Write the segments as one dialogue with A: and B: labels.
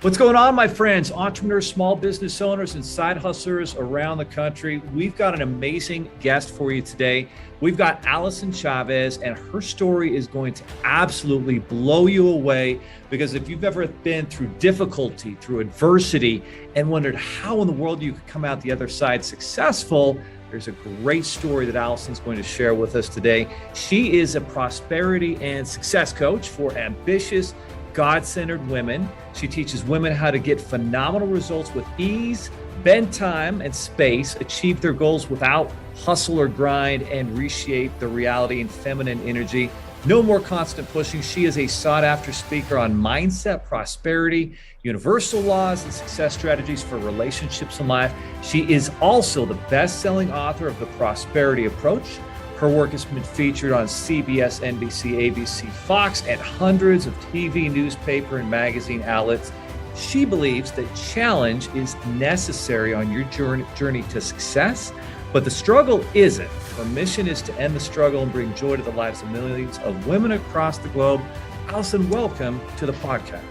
A: What's going on, my friends, entrepreneurs, small business owners, and side hustlers around the country? We've got an amazing guest for you today. We've got Allyson Chavez, and her story is going to absolutely blow you away, because if you've ever been through difficulty, through adversity, and wondered how in the world you could come out the other side successful, there's a great story that Allyson's going to share with us today. She is a prosperity and success coach for ambitious, God-centered women. She teaches women how to get phenomenal results with ease, bend time and space, achieve their goals without hustle or grind, and reshape the reality in feminine energy. No more constant pushing. She is a sought-after speaker on mindset, prosperity, universal laws, and success strategies for relationships and life. She is also the best-selling author of The Prosperity Approach. Her work has been featured on CBS, NBC, ABC, Fox, and hundreds of TV, newspaper, and magazine outlets. She believes that challenge is necessary on your journey to success, but the struggle isn't. Her mission is to end the struggle and bring joy to the lives of millions of women across the globe. Allyson, welcome to the podcast.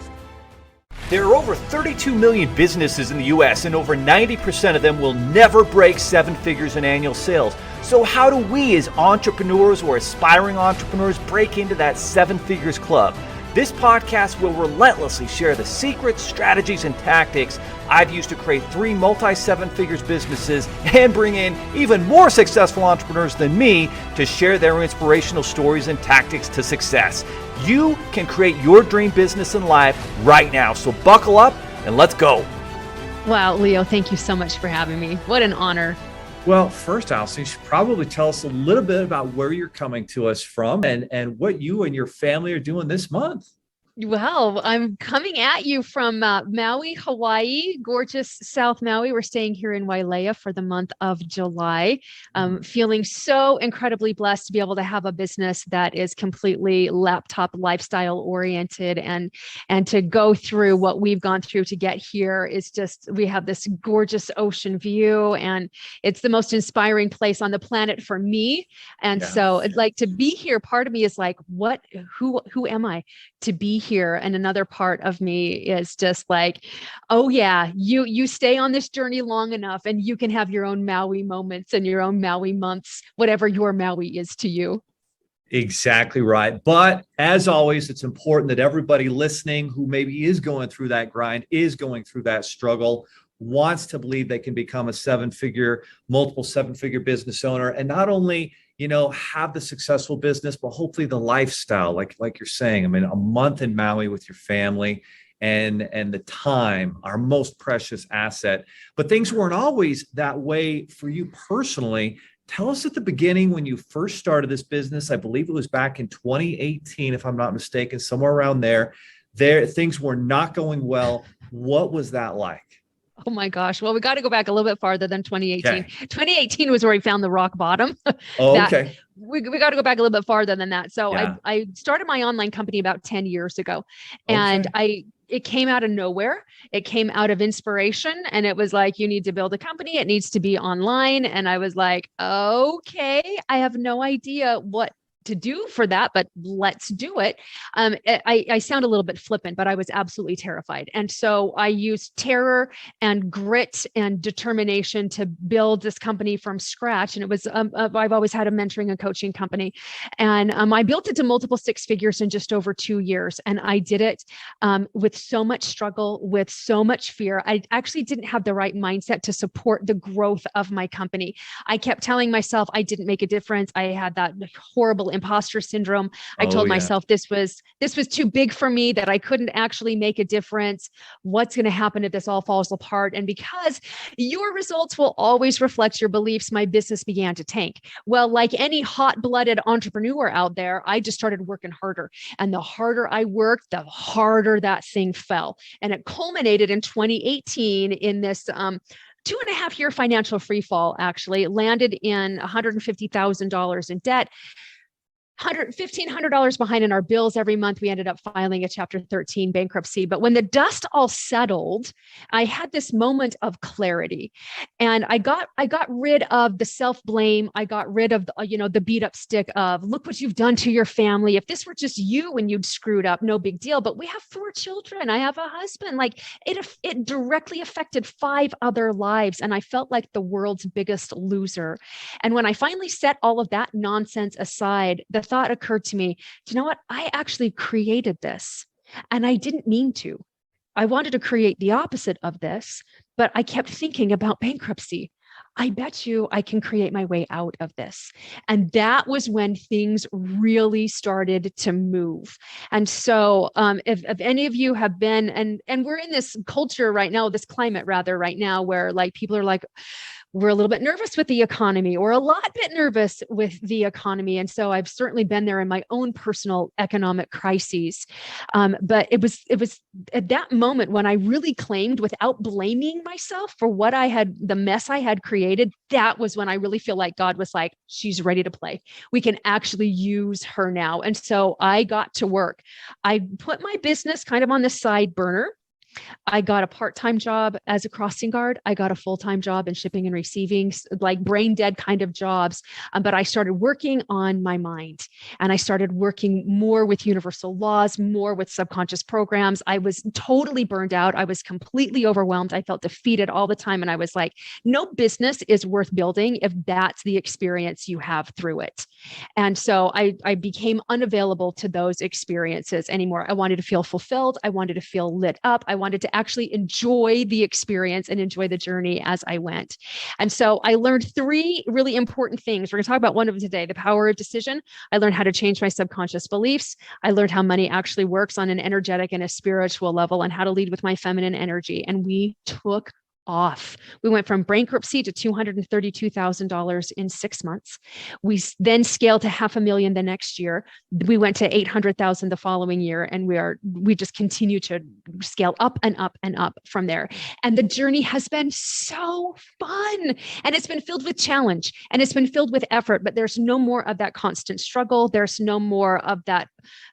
B: There are over 32 million businesses in the U.S., and over 90% of them will never break seven figures in annual sales. So how do we as entrepreneurs or aspiring entrepreneurs break into that seven figures club? This podcast will relentlessly share the secrets, strategies, and tactics I've used to create 3 multi-seven figures businesses and bring in even more successful entrepreneurs than me to share their inspirational stories and tactics to success. You can create your dream business and life right now. So buckle up and let's go.
C: Wow, Leo, thank you so much for having me. What an honor.
A: Well, first, Allyson, you should probably tell us a little bit about where you're coming to us from and what you and your family are doing this month.
C: Well, I'm coming at you from Maui, Hawaii, gorgeous South Maui. We're staying here in Wailea for the month of July. Feeling so incredibly blessed to be able to have a business that is completely laptop lifestyle oriented, and to go through what we've gone through to get here is just, we have this gorgeous ocean view, and it's the most inspiring place on the planet for me. And so it's like, to be here, part of me is like, who am I to be here? And another part of me is just like, oh yeah, you stay on this journey long enough and you can have your own Maui moments and your own Maui months, whatever your Maui is to you.
A: Exactly right. But as always, it's important that everybody listening who maybe is going through that grind, is going through that struggle, wants to believe they can become a multiple seven-figure business owner, and not only have the successful business, but hopefully the lifestyle, like you're saying. I mean, a month in Maui with your family and the time, our most precious asset. But things weren't always that way for you personally. Tell us at the beginning, when you first started this business. I believe it was back in 2018, if I'm not mistaken, somewhere around there. Things were not going well. What was that like?
C: Oh my gosh. Well, we got to go back a little bit farther than 2018.
A: Okay.
C: 2018 was where we found the rock bottom.
A: Oh, okay.
C: We got to go back a little bit farther than that. So
A: Yeah.
C: I started my online company about 10 years ago, and it came out of nowhere. It came out of inspiration, and it was like, you need to build a company. It needs to be online. And I was like, okay, I have no idea what to do for that, but let's do it. I sound a little bit flippant, but I was absolutely terrified. And so I used terror and grit and determination to build this company from scratch. And it was, I've always had a mentoring and coaching company. And I built it to multiple six figures in just over 2 years. And I did it with so much struggle, with so much fear. I actually didn't have the right mindset to support the growth of my company. I kept telling myself I didn't make a difference. I had that horrible imposter syndrome. I told myself this was too big for me, that I couldn't actually make a difference. What's going to happen if this all falls apart? And because your results will always reflect your beliefs, my business began to tank. Well, like any hot-blooded entrepreneur out there, I just started working harder. And the harder I worked, the harder that thing fell. And it culminated in 2018 in this 2.5 year financial free fall. Actually landed in $150,000 in debt. $1,500 behind in our bills every month. We ended up filing a Chapter 13 bankruptcy. But when the dust all settled, I had this moment of clarity, and I got rid of the self-blame. I got rid of the beat up stick of, look what you've done to your family. If this were just you and you'd screwed up, no big deal. But we have 4 children. I have a husband. Like it directly affected 5 other lives, and I felt like the world's biggest loser. And when I finally set all of that nonsense aside, the thought occurred to me, do you know what? I actually created this, and I didn't mean to. I wanted to create the opposite of this, but I kept thinking about bankruptcy. I bet you I can create my way out of this. And that was when things really started to move. And so if any of you have been, and we're in this culture right now, this climate rather right now, where like people are like, we're a little bit nervous with the economy, or a lot bit nervous with the economy. And so I've certainly been there in my own personal economic crises. But it was at that moment when I really claimed, without blaming myself for what I had, the mess I had created, that was when I really feel like God was like, she's ready to play. We can actually use her now. And so I got to work. I put my business kind of on the side burner. I got a part-time job as a crossing guard. I got a full-time job in shipping and receiving, like brain dead kind of jobs. But I started working on my mind, and I started working more with universal laws, more with subconscious programs. I was totally burned out. I was completely overwhelmed. I felt defeated all the time. And I was like, no business is worth building if that's the experience you have through it. And so I became unavailable to those experiences anymore. I wanted to feel fulfilled. I wanted to feel lit up. I wanted to actually enjoy the experience and enjoy the journey as I went. And so I learned 3 really important things. We're going to talk about one of them today, the power of decision. I learned how to change my subconscious beliefs. I learned how money actually works on an energetic and a spiritual level, and how to lead with my feminine energy. And we took off. We went from bankruptcy to $232,000 in 6 months. We then scaled to $500,000 the next year. We went to $800,000 the following year, and we just continue to scale up and up and up from there. And the journey has been so fun, and it's been filled with challenge, and it's been filled with effort, but there's no more of that constant struggle. There's no more of that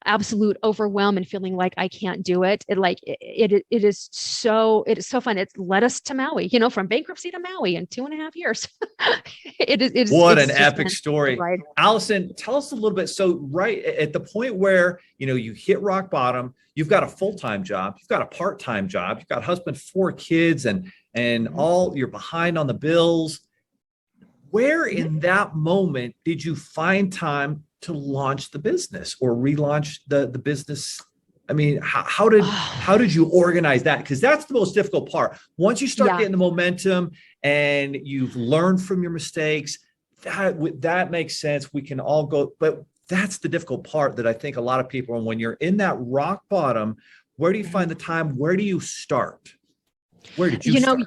C: absolute overwhelm and feeling like I can't do it. It is so fun. It's led us to Maui, from bankruptcy to Maui in 2.5 years.
A: What an epic story. Allyson, tell us a little bit. So right at the point where, you hit rock bottom, you've got a full-time job, you've got a part-time job, you've got a husband, 4 kids, and all, you're behind on the bills. Where in that moment did you find time to launch the business or relaunch the business? I mean, how did you organize that? Because that's the most difficult part. Once you start getting the momentum and you've learned from your mistakes, that makes sense. We can all go, but that's the difficult part that I think a lot of people, and when you're in that rock bottom, where do you find the time? Where do you start? Where did you start?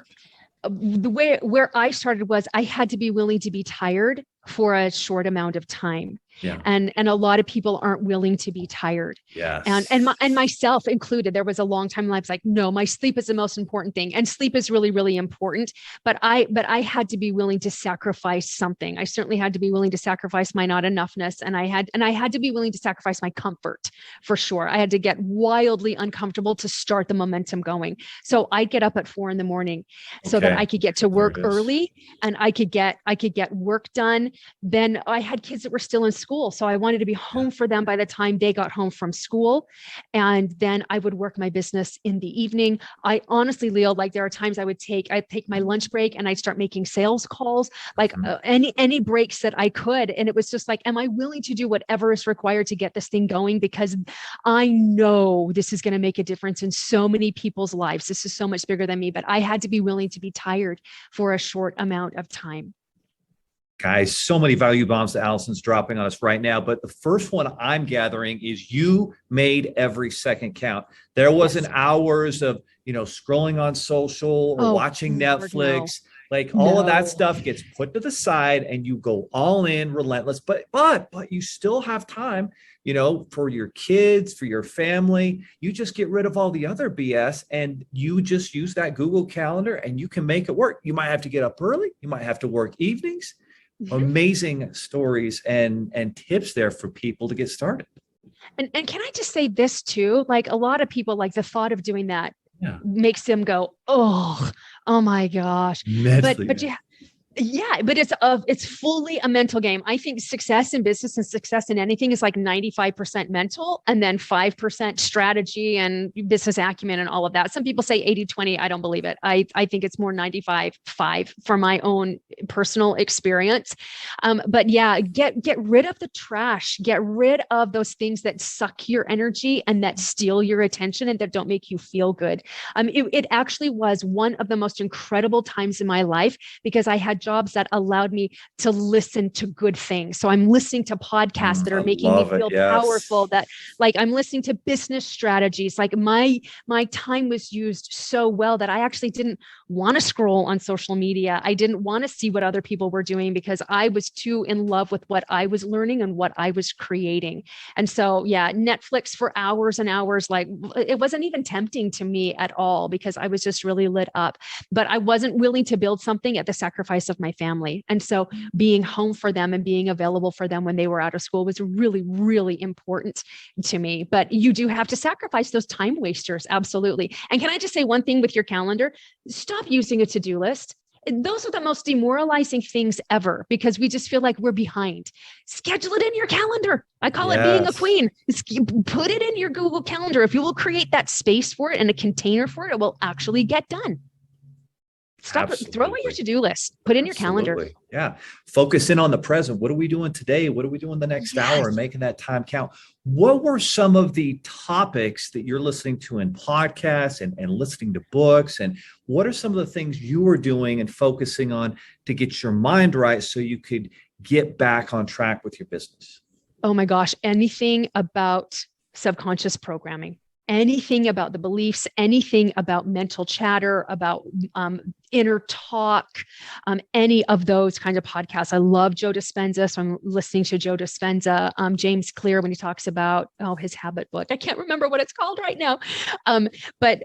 C: The way where I started was I had to be willing to be tired for a short amount of time.
A: Yeah.
C: And a lot of people aren't willing to be tired.
A: Yes.
C: And myself included. There was a long time I was like, no, my sleep is the most important thing. And sleep is really, really important. But I had to be willing to sacrifice something. I certainly had to be willing to sacrifice my not enoughness. And I had to be willing to sacrifice my comfort for sure. I had to get wildly uncomfortable to start the momentum going. So I'd get up at 4 a.m. so that I could get to work early, and I could get work done. Then I had kids that were still in school. So I wanted to be home for them by the time they got home from school. And then I would work my business in the evening. I honestly, Leo, like there are times I'd take my lunch break and I'd start making sales calls, like any breaks that I could. And it was just like, am I willing to do whatever is required to get this thing going? Because I know this is going to make a difference in so many people's lives. This is so much bigger than me, but I had to be willing to be tired for a short amount of time.
A: Guys, so many value bombs that Allyson's dropping on us right now. But the first one I'm gathering is you made every second count. There wasn't hours of, scrolling on social or watching Netflix. All of that stuff gets put to the side and you go all in, relentless. But you still have time, for your kids, for your family. You just get rid of all the other BS and you just use that Google Calendar and you can make it work. You might have to get up early. You might have to work evenings. amazing stories and tips there for people to get started.
C: And can I just say this too? Like a lot of people, like the thought of doing that
A: Yeah.
C: makes them go, oh my gosh. But yeah, but it's fully a mental game. I think success in business and success in anything is like 95% mental and then 5% strategy and business acumen and all of that. Some people say 80-20. I don't believe it. I think it's more 95-5 for my own personal experience. But yeah, get rid of the trash, get rid of those things that suck your energy and that steal your attention and that don't make you feel good. It actually was one of the most incredible times in my life because I had jobs that allowed me to listen to good things. So I'm listening to podcasts that are making me feel powerful, that like I'm listening to business strategies. Like my time was used so well that I actually didn't want to scroll on social media. I didn't want to see what other people were doing because I was too in love with what I was learning and what I was creating. And so, yeah, Netflix for hours and hours, like it wasn't even tempting to me at all because I was just really lit up, but I wasn't willing to build something at the sacrifice of my family. And so being home for them and being available for them when they were out of school was really, really important to me. But you do have to sacrifice those time wasters. Absolutely. And can I just say one thing with your calendar? Stop using a to-do list. Those are the most demoralizing things ever because we just feel like we're behind. Schedule it in your calendar. I call it being a queen. Put it in your Google Calendar. If you will create that space for it and a container for it, it will actually get done. Stop it. Throw away your to-do list. Put in your calendar.
A: Yeah. Focus in on the present. What are we doing today? What are we doing the next hour? And making that time count. What were some of the topics that you're listening to in podcasts and listening to books? And what are some of the things you were doing and focusing on to get your mind right so you could get back on track with your business?
C: Oh my gosh. Anything about subconscious programming. Anything about the beliefs, anything about mental chatter, about inner talk, any of those kinds of podcasts. I love Joe Dispenza, so I'm listening to Joe Dispenza. James Clear when he talks about his habit book. I can't remember what it's called right now, but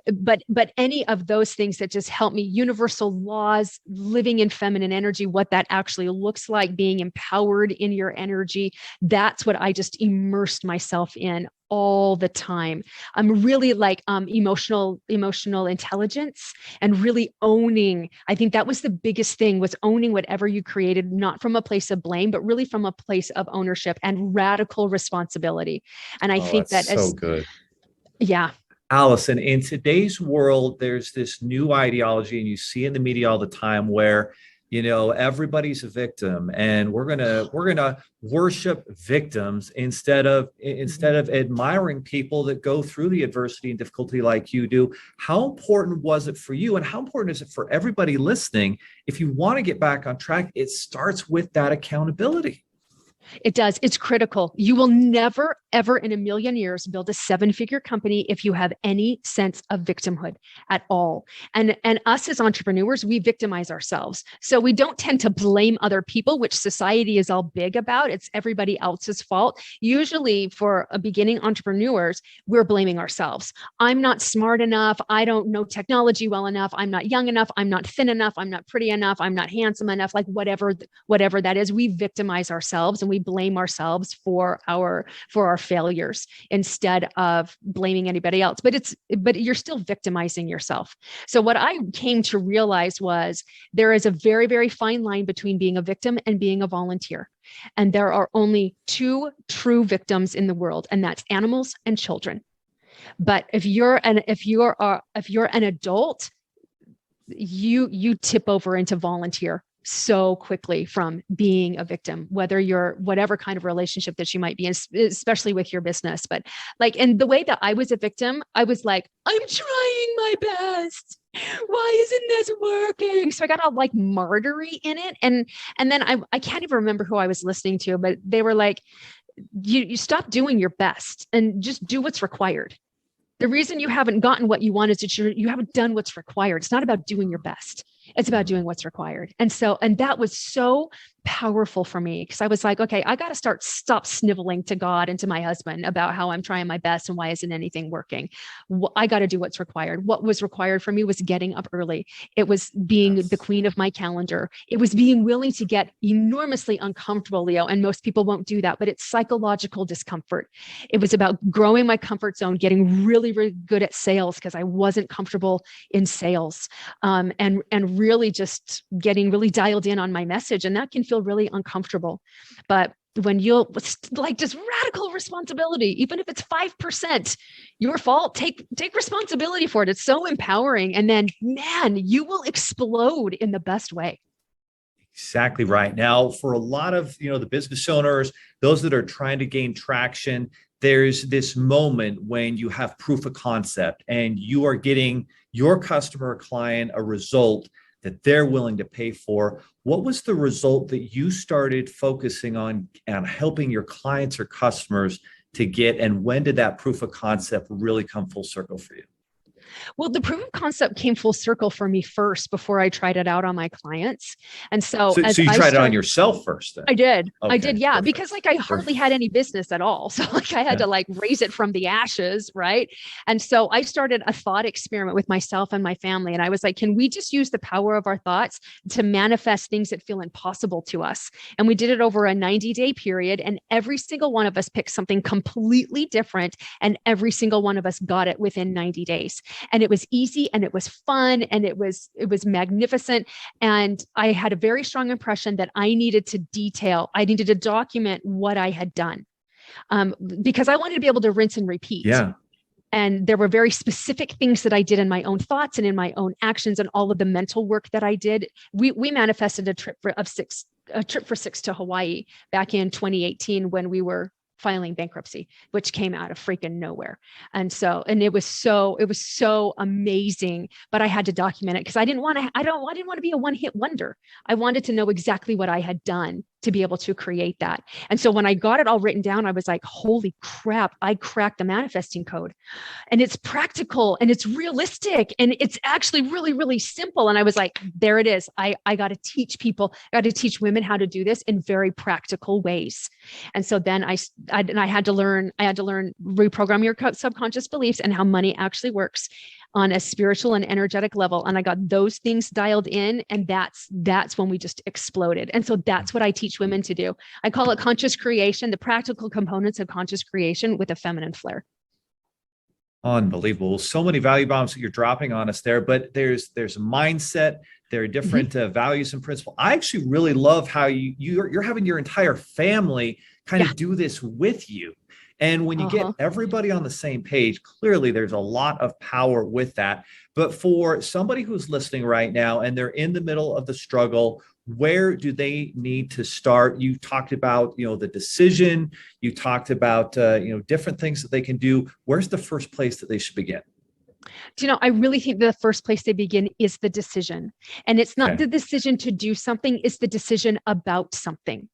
C: any of those things that just help me. Universal laws, living in feminine energy, what that actually looks like, being empowered in your energy. That's what I just immersed myself in all the time. I'm really like emotional intelligence and really owning. I think that was the biggest thing, was owning whatever you created, not from a place of blame, but really from a place of ownership and radical responsibility. And I think that's so good. Yeah.
A: Allyson, in today's world, there's this new ideology, and you see in the media all the time where everybody's a victim, and we're gonna worship victims instead of admiring people that go through the adversity and difficulty like you do. How important was it for you, and how important is it for everybody listening? If you want to get back on track, it starts with that accountability.
C: It does. It's critical. You will never, ever in a million years build a 7-figure company if you have any sense of victimhood at all. And us as entrepreneurs, we victimize ourselves. So we don't tend to blame other people, which society is all big about. It's everybody else's fault. Usually for beginning entrepreneurs, we're blaming ourselves. I'm not smart enough. I don't know technology well enough. I'm not young enough. I'm not thin enough. I'm not pretty enough. I'm not handsome enough. Like whatever that is, we victimize ourselves and we blame ourselves for our failures instead of blaming anybody else. But you're still victimizing yourself. So what I came to realize was there is a very, very fine line between being a victim and being a volunteer. And there are only 2 true victims in the world, and that's animals and children. But if you're an adult, you tip over into volunteer so quickly from being a victim, whether you're whatever kind of relationship that you might be in, especially with your business. But like, and the way that I was a victim, I was like, I'm trying my best. Why isn't this working? So I got all like martyry in it. And then I can't even remember who I was listening to, but they were like, you stop doing your best and just do what's required. The reason you haven't gotten what you want is that you haven't done what's required. It's not about doing your best. It's about doing what's required. And that was so powerful for me, because I was like, okay, I got to stop sniveling to God and to my husband about how I'm trying my best and why isn't anything working. I got to do what's required. What was required for me was getting up early. It was being the queen of my calendar. It was being willing to get enormously uncomfortable, Leo. And most people won't do that, but it's psychological discomfort. It was about growing my comfort zone, getting really, really good at sales because I wasn't comfortable in sales, and really just getting really dialed in on my message. And that can feel really uncomfortable. But when you'll like just radical responsibility, even if it's 5% your fault, take responsibility for it. It's so empowering. And then, man, you will explode in the best way.
A: Exactly right. Now, for a lot of, the business owners, those that are trying to gain traction, there's this moment when you have proof of concept and you are getting your customer or client a result that they're willing to pay for. What was the result that you started focusing on helping your clients or customers to get, and when did that proof of concept really come full circle for you?
C: Well, the proof of concept came full circle for me first before I tried it out on my clients. And so
A: you tried it on yourself first then?
C: I did.
A: Okay,
C: I did. Yeah.
A: perfect.
C: Because I hardly had any business at all. So I had to raise it from the ashes. Right. And so I started a thought experiment with myself and my family. And I was like, can we just use the power of our thoughts to manifest things that feel impossible to us? And we did it over a 90-day period. And every single one of us picked something completely different. And every single one of us got it within 90 days. And it was easy and it was fun and it was magnificent. And I had a very strong impression that I needed to document what I had done, because I wanted to be able to rinse and repeat.
A: Yeah.
C: And there were very specific things that I did in my own thoughts and in my own actions and all of the mental work that I did. We manifested a trip for six to Hawaii back in 2018 when we were filing bankruptcy, which came out of freaking nowhere. And it was so amazing, but I had to document it because I didn't want to be a one-hit wonder. I wanted to know exactly what I had done to be able to create that. And so when I got it all written down, I was like, holy crap, I cracked the manifesting code. And it's practical and it's realistic and it's actually really, really simple. And I was like, there it is. I got to teach people, I got to teach women how to do this in very practical ways. And so then I had to learn reprogram your subconscious beliefs and how money actually works on a spiritual and energetic level. And I got those things dialed in, and that's when we just exploded. And so that's what I teach women to do. I call it conscious creation, the practical components of conscious creation with a feminine flair.
A: Unbelievable. So many value bombs that you're dropping on us there, but there's a mindset, there are different values and principles. I actually really love how you're having your entire family kind of do this with you. And when you get everybody on the same page, clearly there's a lot of power with that. But for somebody who's listening right now and they're in the middle of the struggle, where do they need to start? You talked about, the decision, you talked about, different things that they can do. Where's the first place that they should begin?
C: I really think the first place they begin is the decision. And it's not the decision to do something, it's the decision about something.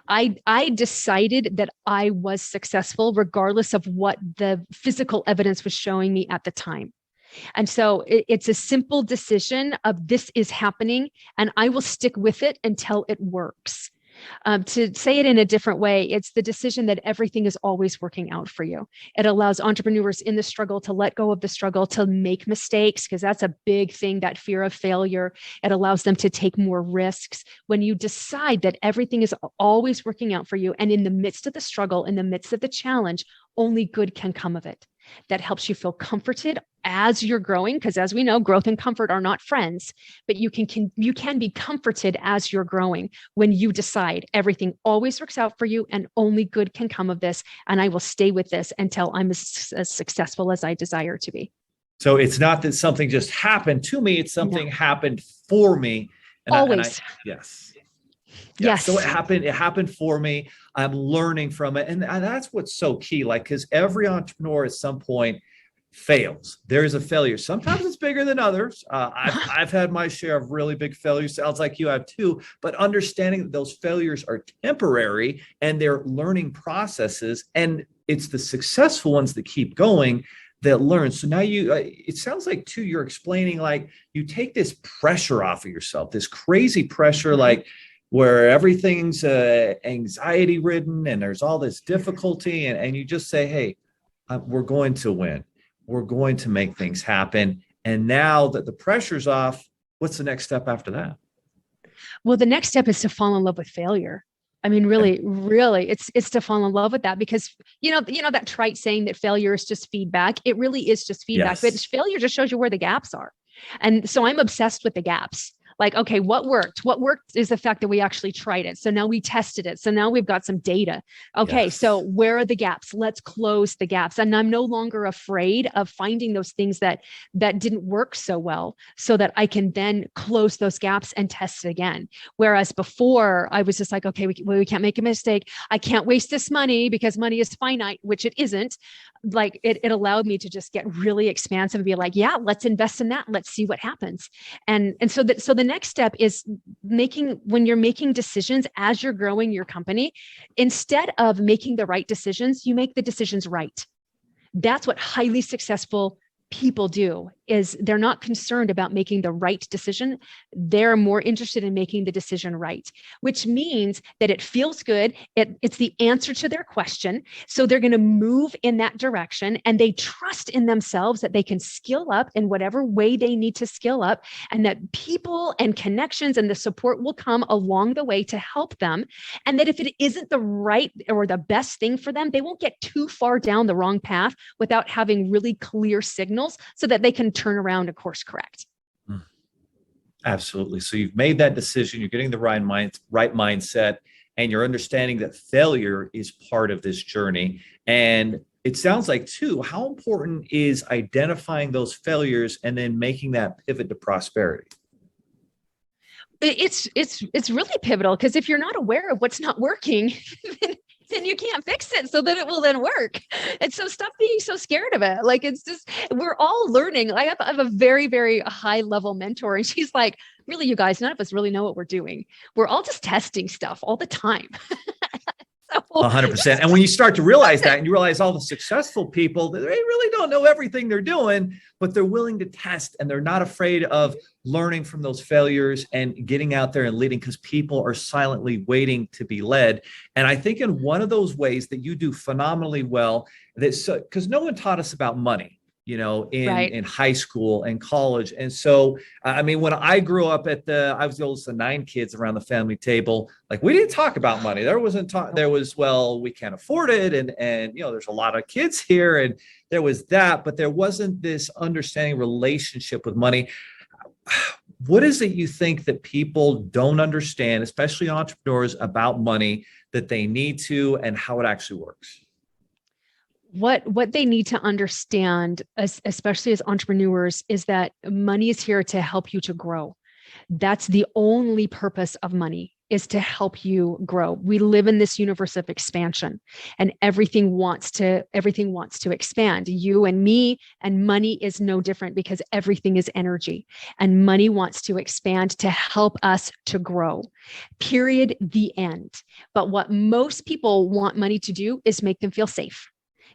C: I decided that I was successful regardless of what the physical evidence was showing me at the time. And so it's a simple decision of this is happening and I will stick with it until it works. To say it in a different way, it's the decision that everything is always working out for you. It allows entrepreneurs in the struggle to let go of the struggle, to make mistakes, because that's a big thing, that fear of failure. It allows them to take more risks. When you decide that everything is always working out for you, and in the midst of the struggle, in the midst of the challenge, only good can come of it. That helps you feel comforted as you're growing, because as we know, growth and comfort are not friends, but you can be comforted as you're growing when you decide everything always works out for you and only good can come of this. And I will stay with this until I'm as successful as I desire to be.
A: So it's not that something just happened to me, it's something happened for me. And
C: always.
A: Yes.
C: Yes.
A: So it happened for me. I'm learning from it. And that's what's so key. Because every entrepreneur at some point fails. There is a failure. Sometimes it's bigger than others. I've had my share of really big failures. Sounds like you have too, but understanding that those failures are temporary and they're learning processes, and it's the successful ones that keep going. that learn. So now it sounds like too, you're explaining like you take this pressure off of yourself, this crazy pressure, like where everything's anxiety ridden and there's all this difficulty. And you just say, hey, we're going to win. We're going to make things happen. And now that the pressure's off, what's the next step after that?
C: Well, the next step is to fall in love with failure. I mean, really, really, it's to fall in love with that, because that trite saying that failure is just feedback. It really is just feedback, but failure just shows you where the gaps are. And so I'm obsessed with the gaps. Like, okay, what worked? What worked is the fact that we actually tried it. So now we tested it. So now we've got some data. Okay, so where are the gaps? Let's close the gaps. And I'm no longer afraid of finding those things that didn't work so well, so that I can then close those gaps and test it again. Whereas before I was just like, okay, we can't make a mistake. I can't waste this money because money is finite, which it isn't. Like it allowed me to just get really expansive and be like, yeah, let's invest in that. Let's see what happens. And so the next step is when you're making decisions as you're growing your company, instead of making the right decisions, you make the decisions right. That's what highly successful people do, is they're not concerned about making the right decision. They're more interested in making the decision right, which means that it feels good. It's the answer to their question. So they're going to move in that direction, and they trust in themselves that they can skill up in whatever way they need to skill up, and that people and connections and the support will come along the way to help them. And that if it isn't the right or the best thing for them, they won't get too far down the wrong path without having really clear signals so that they can turn around and course correct.
A: Absolutely. So you've made that decision, you're getting the right mindset, and you're understanding that failure is part of this journey. And it sounds like too, how important is identifying those failures and then making that pivot to prosperity?
C: It's really pivotal, because if you're not aware of what's not working, then you can't fix it so that it will then work. And so stop being so scared of it. Like, it's just, we're all learning. I have a very, very high level mentor, and she's like, really, you guys, none of us really know what we're doing. We're all just testing stuff all the time.
A: 100%. And when you start to realize that, and you realize all the successful people, they really don't know everything they're doing, but they're willing to test, and they're not afraid of learning from those failures and getting out there and leading, because people are silently waiting to be led. And I think in one of those ways that you do phenomenally well, because no one taught us about money, in high school and college. And so, I mean, when I grew up I was the oldest of 9 kids around the family table. Like, we didn't talk about money. There wasn't there was, well, we can't afford it. And there's a lot of kids here, and there was that, but there wasn't this understanding relationship with money. What is it you think that people don't understand, especially entrepreneurs, about money that they need to, and how it actually works?
C: What they need to understand, especially as entrepreneurs, is that money is here to help you to grow. That's the only purpose of money, is to help you grow. We live in this universe of expansion, and everything wants to expand. You and me, and money is no different, because everything is energy, and money wants to expand to help us to grow. Period. The end. But what most people want money to do is make them feel safe.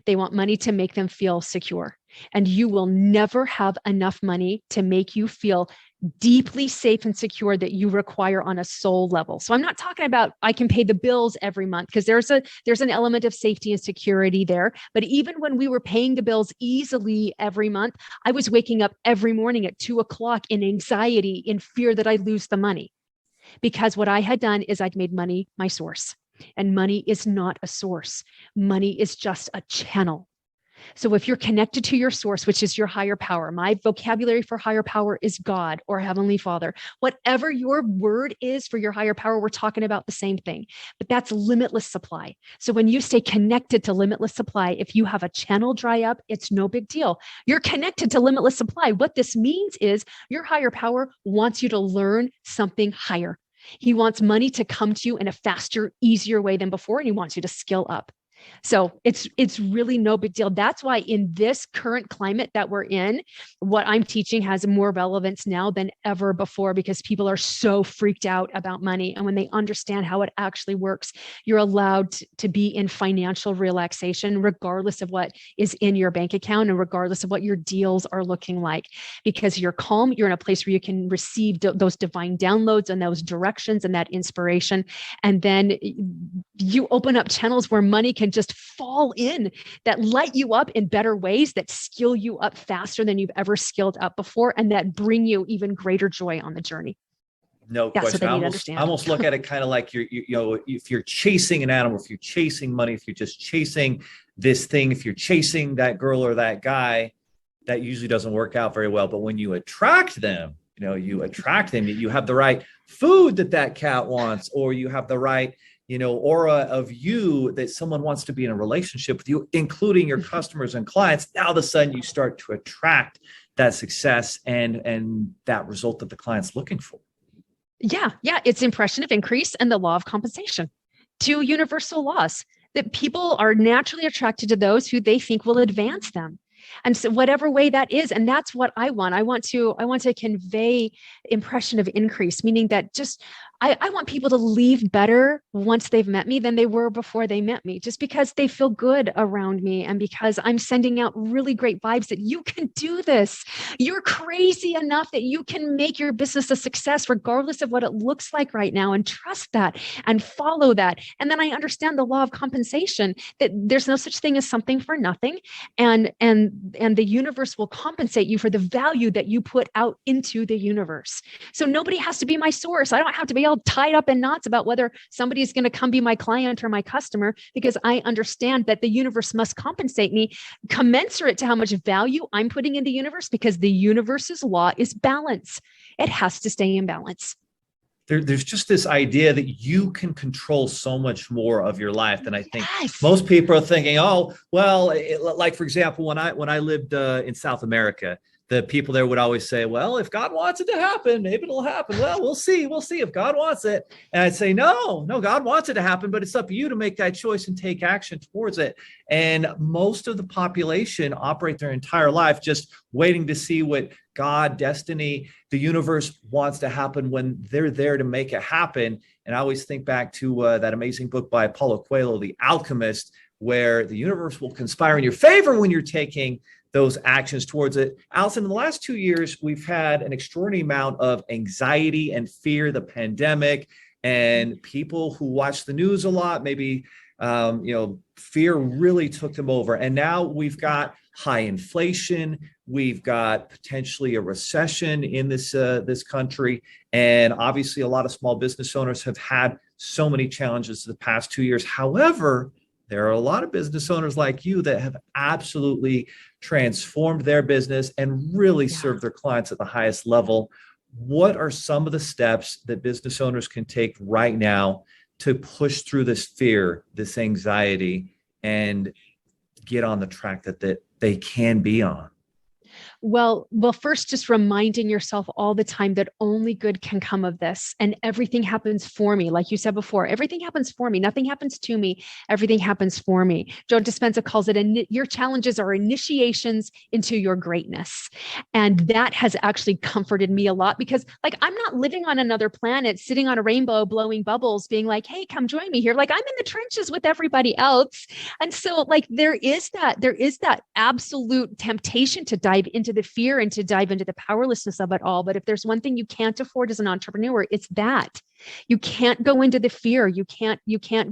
C: They want money to make them feel secure. And you will never have enough money to make you feel deeply safe and secure that you require on a soul level. So I'm not talking about I can pay the bills every month, because there's an element of safety and security there. But even when we were paying the bills easily every month, I was waking up every morning at 2:00 in anxiety, in fear that I'd lose the money. Because what I had done is I'd made money my source. And money is not a source. Money is just a channel. So if you're connected to your source, which is your higher power, my vocabulary for higher power is God or Heavenly Father. Whatever your word is for your higher power, we're talking about the same thing, but that's limitless supply. So when you stay connected to limitless supply, if you have a channel dry up, it's no big deal. You're connected to limitless supply. What this means is your higher power wants you to learn something higher. He wants money to come to you in a faster, easier way than before, and he wants you to skill up. So it's really no big deal. That's why in this current climate that we're in, what I'm teaching has more relevance now than ever before, because people are so freaked out about money. And when they understand how it actually works, you're allowed to be in financial relaxation, regardless of what is in your bank account and regardless of what your deals are looking like, because you're calm. You're in a place where you can receive those divine downloads and those directions and that inspiration. And then you open up channels where money can just fall in, that light you up in better ways, that skill you up faster than you've ever skilled up before, and that bring you even greater joy on the journey.
A: No
C: That's
A: question. I almost look at it kind of like if you're chasing an animal, if you're chasing money, if you're just chasing this thing, if you're chasing that girl or that guy, that usually doesn't work out very well. But when you attract them, you have the right food that cat wants, or you have the right aura of you that someone wants to be in a relationship with you, including your customers and clients. Now, all of a sudden, you start to attract that success and that result that the client's looking for.
C: Yeah. It's impression of increase and the law of compensation, two universal laws that people are naturally attracted to those who they think will advance them. And so whatever way that is, and that's what I want. I want to convey impression of increase, meaning that I want people to leave better once they've met me than they were before they met me, just because they feel good around me and because I'm sending out really great vibes that you can do this. You're crazy enough that you can make your business a success regardless of what it looks like right now, and trust that and follow that. And then I understand the law of compensation, that there's no such thing as something for nothing. And the universe will compensate you for the value that you put out into the universe. So nobody has to be my source. I don't have to be all tied up in knots about whether somebody is going to come be my client or my customer, because I understand that the universe must compensate me commensurate to how much value I'm putting in the universe, because the universe's law is balance. It has to stay in balance.
A: There's just this idea that you can control so much more of your life than I think most people are thinking. Oh, well, like for example, when I lived in South America, the people there would always say, well, if God wants it to happen, maybe it'll happen. Well, we'll see if God wants it. And I'd say, no, God wants it to happen, but it's up to you to make that choice and take action towards it. And most of the population operate their entire life just waiting to see what God, destiny, the universe wants to happen when they're there to make it happen. And I always think back to that amazing book by Paulo Coelho, The Alchemist, where the universe will conspire in your favor when you're taking those actions towards it. Allyson, in the last 2 years, we've had an extraordinary amount of anxiety and fear, the pandemic, and people who watch the news a lot, maybe, fear really took them over. And now we've got high inflation. We've got potentially a recession in this country. And obviously, a lot of small business owners have had so many challenges the past 2 years. However, there are a lot of business owners like you that have absolutely transformed their business and really served their clients at the highest level. What are some of the steps that business owners can take right now to push through this fear, this anxiety, and get on the track that they can be on?
C: Well, first, just reminding yourself all the time that only good can come of this, and everything happens for me. Like you said before, everything happens for me. Nothing happens to me. Everything happens for me. Joe Dispenza calls it, your challenges are initiations into your greatness. And that has actually comforted me a lot, because I'm not living on another planet, sitting on a rainbow, blowing bubbles, being like, hey, come join me here. I'm in the trenches with everybody else. And so there is that absolute temptation to dive into the fear and to dive into the powerlessness of it all. But if there's one thing you can't afford as an entrepreneur, it's that. You can't go into the fear. You can't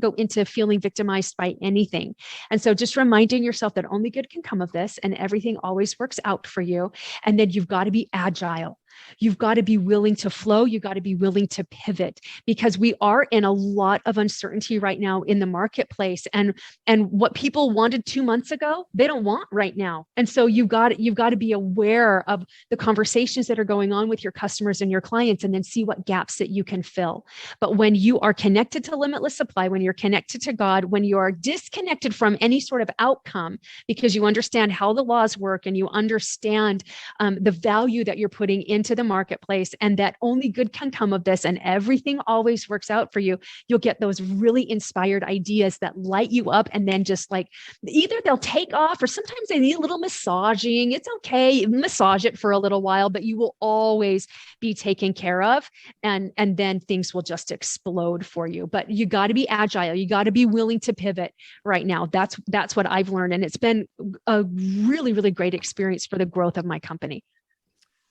C: go into feeling victimized by anything. And so just reminding yourself that only good can come of this, and everything always works out for you. And then you've got to be agile. You've got to be willing to flow. You've got to be willing to pivot, because we are in a lot of uncertainty right now in the marketplace. And what people wanted 2 months ago, they don't want right now. And so you've got to be aware of the conversations that are going on with your customers and your clients, and then see what gaps that you can fill. But when you are connected to limitless supply, when you're connected to God, when you are disconnected from any sort of outcome, because you understand how the laws work and you understand the value that you're putting in into the marketplace, and that only good can come of this, and everything always works out for you, you'll get those really inspired ideas that light you up, and then just like either they'll take off, or sometimes they need a little massaging. It's okay, massage it for a little while, but you will always be taken care of, and then things will just explode for you. But you got to be agile. You got to be willing to pivot right now. That's what I've learned, and it's been a really, really great experience for the growth of my company.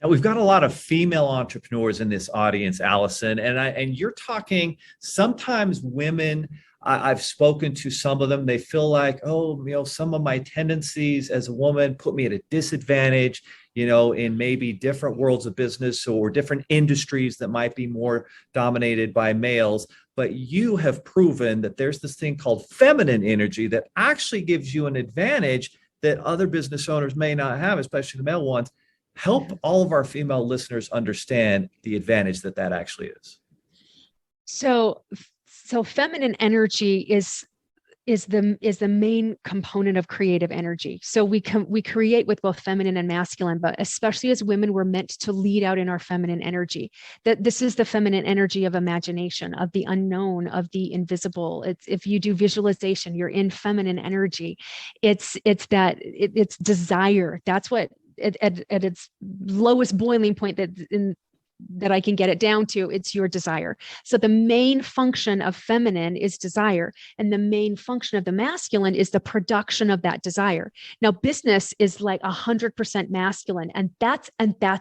A: Now, we've got a lot of female entrepreneurs in this audience, Allyson, and you're talking sometimes women. I've spoken to some of them. They feel like, oh, some of my tendencies as a woman put me at a disadvantage, in maybe different worlds of business or different industries that might be more dominated by males. But you have proven that there's this thing called feminine energy that actually gives you an advantage that other business owners may not have, especially the male ones. Help all of our female listeners understand the advantage that actually is.
C: So feminine energy is the main component of creative energy. So we create with both feminine and masculine, but especially as women, we're meant to lead out in our feminine energy. That this is the feminine energy of imagination, of the unknown, of the invisible. If you do visualization, you're in feminine energy. It's desire. That's what at its lowest boiling point that I can get it down to, it's your desire. So the main function of feminine is desire, and the main function of the masculine is the production of that desire. Now, business is like 100% masculine, and that's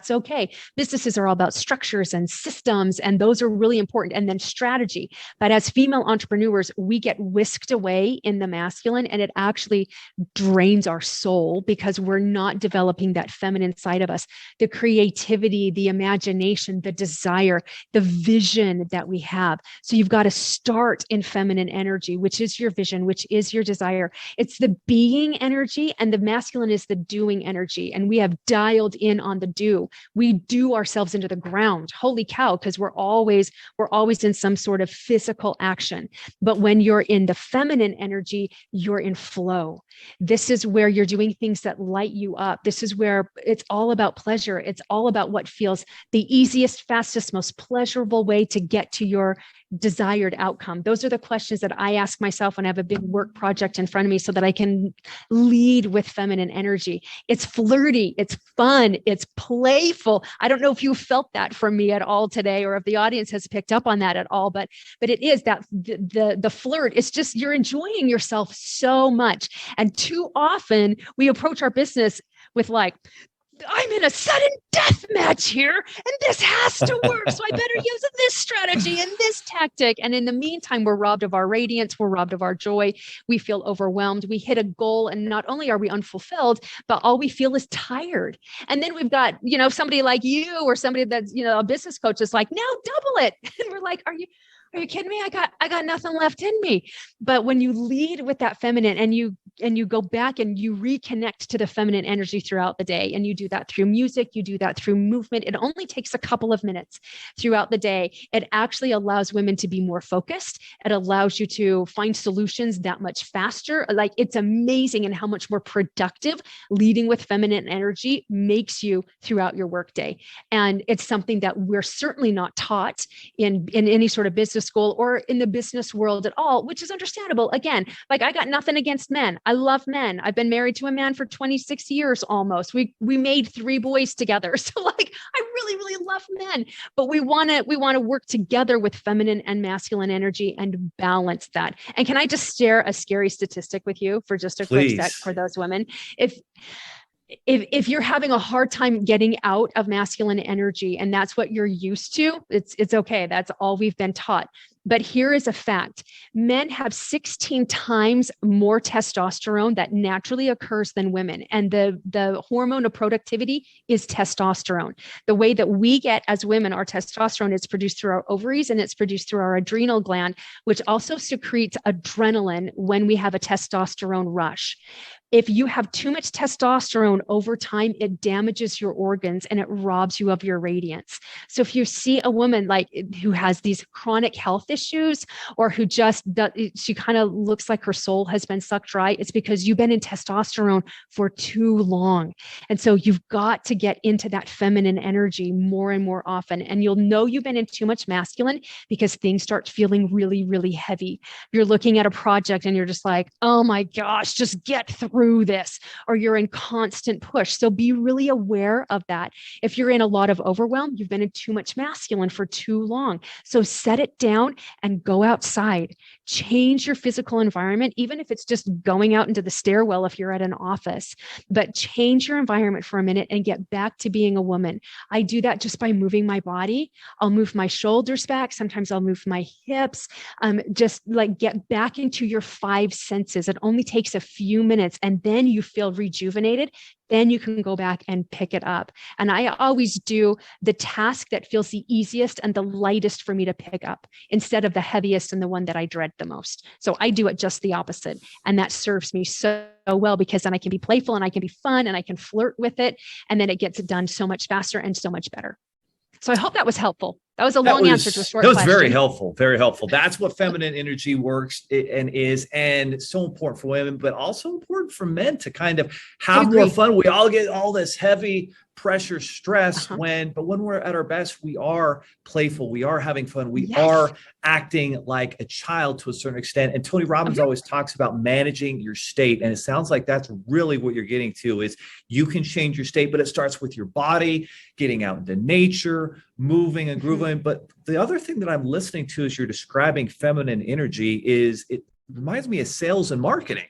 C: okay. Businesses are all about structures and systems, and those are really important, and then strategy. But as female entrepreneurs, we get whisked away in the masculine, and it actually drains our soul because we're not developing that feminine side of us, the creativity, the imagination, the desire, the vision that we have. So you've got to start in feminine energy, which is your vision, which is your desire. It's the being energy, and the masculine is the doing energy. And we have dialed in on the do. We do ourselves into the ground. Holy cow, because we're always in some sort of physical action. But when you're in the feminine energy, you're in flow. This is where you're doing things that light you up. This is where it's all about pleasure. It's all about what feels the easiest, fastest, most pleasurable way to get to your desired outcome. Those are the questions that I ask myself when I have a big work project in front of me, so that I can lead with feminine energy. It's flirty, it's fun, it's playful. I don't know if you felt that from me at all today, or if the audience has picked up on that at all, but it is that the flirt. It's just, you're enjoying yourself so much. And too often we approach our business with like, I'm in a sudden death match here, and this has to work. So I better use this strategy and this tactic. And in the meantime, we're robbed of our radiance. We're robbed of our joy. We feel overwhelmed. We hit a goal, and not only are we unfulfilled, but all we feel is tired. And then we've got, somebody like you, or somebody that's, a business coach is like, now double it. And we're like, are you kidding me? I got nothing left in me. But when you lead with that feminine, and you go back and you reconnect to the feminine energy throughout the day, and you do that through music, you do that through movement, it only takes a couple of minutes throughout the day. It actually allows women to be more focused. It allows you to find solutions that much faster. Like, it's amazing, and how much more productive leading with feminine energy makes you throughout your workday. And it's something that we're certainly not taught in any sort of business school or in the business world at all, which is understandable. Again, like, I got nothing against men. I love men. I've been married to a man for 26 years almost. We made 3 boys together. So like, I really, really love men, but we want to work together with feminine and masculine energy and balance that. And can I just share a scary statistic with you for just a quick sec for those women? If you're having a hard time getting out of masculine energy, and that's what you're used to, it's okay. That's all we've been taught. But here is a fact. Men have 16 times more testosterone that naturally occurs than women. And the hormone of productivity is testosterone. The way that we get as women our testosterone is produced through our ovaries, and it's produced through our adrenal gland, which also secretes adrenaline when we have a testosterone rush. if you have too much testosterone over time, it damages your organs and it robs you of your radiance. So if you see a woman like who has these chronic health issues, or who just does, she kind of looks like her soul has been sucked dry, it's because you've been in testosterone for too long. And so you've got to get into that feminine energy more and more often. And you'll know you've been in too much masculine because things start feeling really, really heavy. You're looking at a project and you're just like, oh my gosh, just get through this, or you're in constant push. So be really aware of that. If you're in a lot of overwhelm, you've been in too much masculine for too long. So set it down and go outside. Change your physical environment, even if it's just going out into the stairwell if you're at an office, but change your environment for a minute and get back to being a woman. I do that just by moving my body. I'll move my shoulders back. Sometimes I'll move my hips. Just like get back into your five senses. It only takes a few minutes, and then you feel rejuvenated. Then you can go back and pick it up. And I always do the task that feels the easiest and the lightest for me to pick up instead of the heaviest and the one that I dread the most. So I do it just the opposite. And that serves me so well, because then I can be playful and I can be fun and I can flirt with it. And then it gets done so much faster and so much better. So I hope that was helpful. That was a long answer to a short question.
A: That was very helpful, very helpful. That's what feminine energy works and is, and it's so important for women, but also important for men to kind of have more fun. We all get all this heavy pressure, stress but when we're at our best, we are playful. We are having fun. We are acting like a child to a certain extent. And Tony Robbins always talks about managing your state. And it sounds like that's really what you're getting to, is you can change your state, but it starts with your body, getting out into nature, moving and grooving. But the other thing that I'm listening to as you're describing feminine energy is it reminds me of sales and marketing.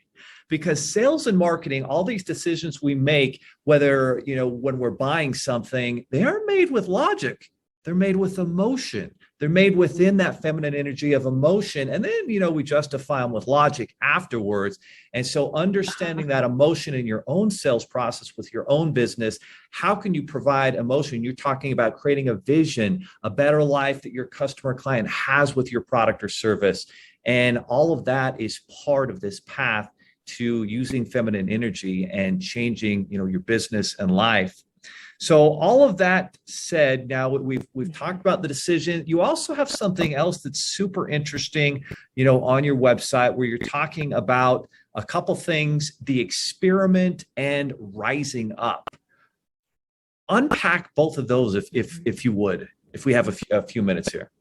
A: Because sales and marketing, all these decisions we make, whether, when we're buying something, they aren't made with logic. They're made with emotion. They're made within that feminine energy of emotion. And then, we justify them with logic afterwards. And so understanding that emotion in your own sales process with your own business, how can you provide emotion? You're talking about creating a vision, a better life that your customer client has with your product or service. And all of that is part of this path to using feminine energy and changing, your business and life. So all of that said, now we've talked about the decision. You also have something else that's super interesting, on your website, where you're talking about a couple things, the experiment and rising up. Unpack both of those if you would, if we have a few minutes here.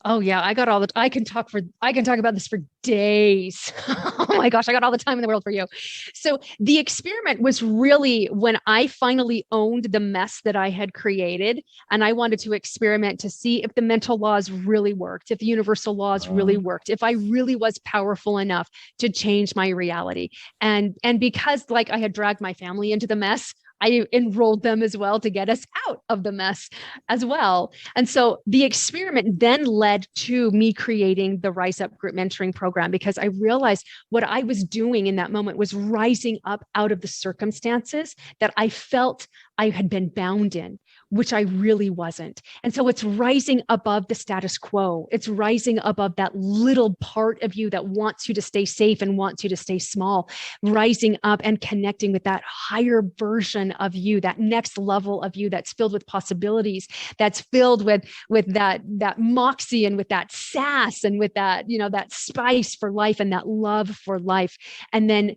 C: Oh yeah, I can talk about this for days. Oh my gosh, I got all the time in the world for you. So the experiment was really when I finally owned the mess that I had created, and I wanted to experiment to see if the mental laws really worked, if the universal laws really worked, if I really was powerful enough to change my reality. And because I had dragged my family into the mess, I enrolled them as well to get us out of the mess as well. And so the experiment then led to me creating the Rise Up group mentoring program, because I realized what I was doing in that moment was rising up out of the circumstances that I felt I had been bound in, which I really wasn't. And so it's rising above the status quo. It's rising above that little part of you that wants you to stay safe and wants you to stay small, rising up and connecting with that higher version of you, that next level of you that's filled with possibilities, that's filled with that moxie and with that sass and with that, that spice for life and that love for life. And then